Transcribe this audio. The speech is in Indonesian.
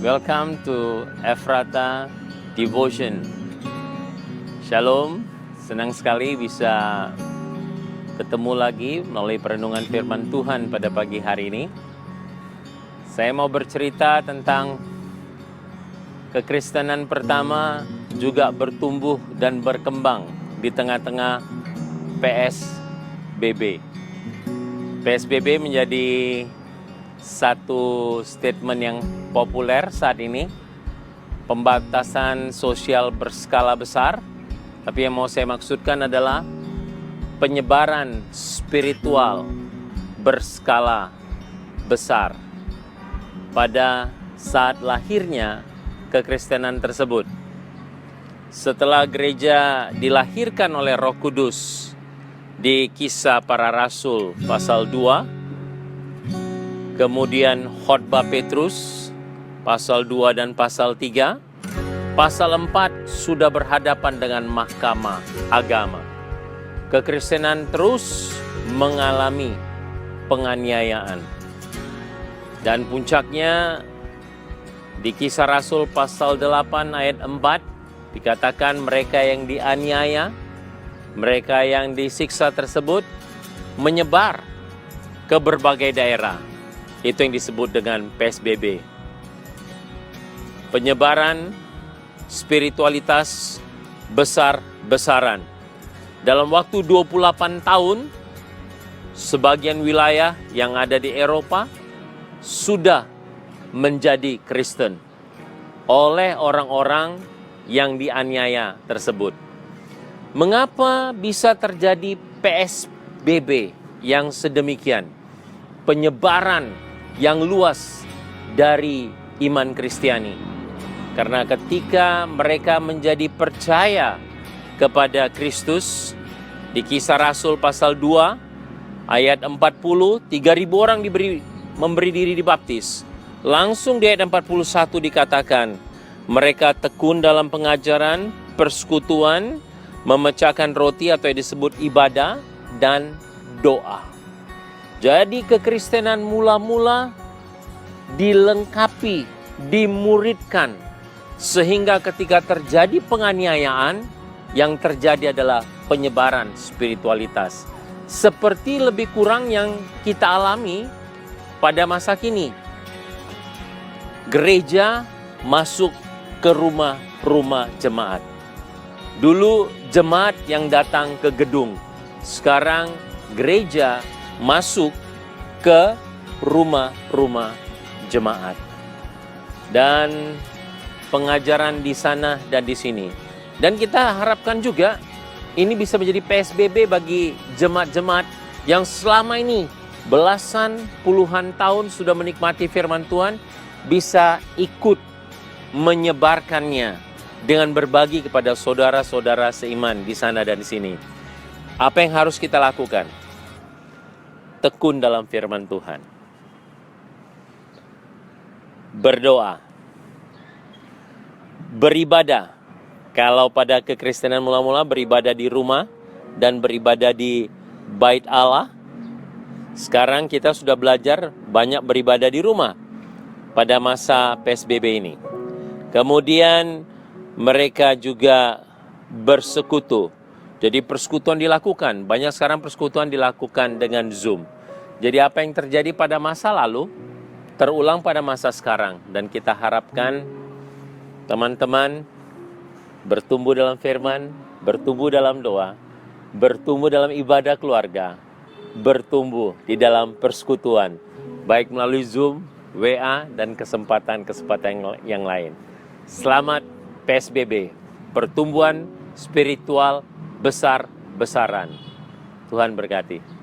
Welcome to Ephrata Devotion. Shalom, senang sekali bisa ketemu lagi melalui perenungan firman Tuhan pada pagi hari ini. Saya mau bercerita tentang kekristenan pertama juga bertumbuh dan berkembang di tengah-tengah PSBB. PSBB menjadi satu statement yang populer saat ini, pembatasan sosial berskala besar, tapi yang mau saya maksudkan adalah penyebaran spiritual berskala besar pada saat lahirnya kekristenan tersebut. Setelah gereja dilahirkan oleh Roh Kudus di Kisah Para Rasul pasal 2, kemudian khotbah Petrus, pasal 2 dan pasal 3. Pasal 4 sudah berhadapan dengan mahkamah agama. Kekristenan terus mengalami penganiayaan. Dan puncaknya di Kisah Rasul pasal 8 ayat 4, dikatakan mereka yang dianiaya, mereka yang disiksa tersebut menyebar ke berbagai daerah. Itu yang disebut dengan PSBB. Penyebaran spiritualitas besar-besaran. Dalam waktu 28 tahun, sebagian wilayah yang ada di Eropa sudah menjadi Kristen oleh orang-orang yang dianiaya tersebut. Mengapa bisa terjadi PSBB yang sedemikian? Penyebaran yang luas dari iman Kristiani. Karena ketika mereka menjadi percaya kepada Kristus, di Kisah Rasul pasal 2 ayat 40, 3.000 orang memberi diri dibaptis. Langsung di ayat 41 dikatakan, mereka tekun dalam pengajaran, persekutuan, memecahkan roti atau yang disebut ibadah, dan doa. Jadi kekristenan mula-mula dilengkapi, dimuridkan, sehingga ketika terjadi penganiayaan, yang terjadi adalah penyebaran spiritualitas. Seperti lebih kurang yang kita alami pada masa kini. Gereja masuk ke rumah-rumah jemaat. Dulu jemaat yang datang ke gedung, sekarang gereja masuk ke rumah-rumah jemaat. Dan pengajaran di sana dan di sini. Dan kita harapkan juga ini bisa menjadi PSBB bagi jemaat-jemaat yang selama ini belasan puluhan tahun sudah menikmati firman Tuhan, bisa ikut menyebarkannya dengan berbagi kepada saudara-saudara seiman di sana dan di sini. Apa yang harus kita lakukan? Tekun dalam firman Tuhan. Berdoa. Beribadah. Kalau pada kekristenan mula-mula beribadah di rumah dan beribadah di bait Allah. Sekarang kita sudah belajar banyak beribadah di rumah pada masa PSBB ini. Kemudian mereka juga bersekutu. Jadi persekutuan dilakukan. Banyak sekarang persekutuan dilakukan dengan Zoom. Jadi apa yang terjadi pada masa lalu terulang pada masa sekarang. Dan kita harapkan teman-teman bertumbuh dalam firman, bertumbuh dalam doa, bertumbuh dalam ibadah keluarga, bertumbuh di dalam persekutuan, baik melalui Zoom, WA, dan kesempatan-kesempatan yang lain. Selamat PSBB, pertumbuhan spiritual besar-besaran. Tuhan berkati.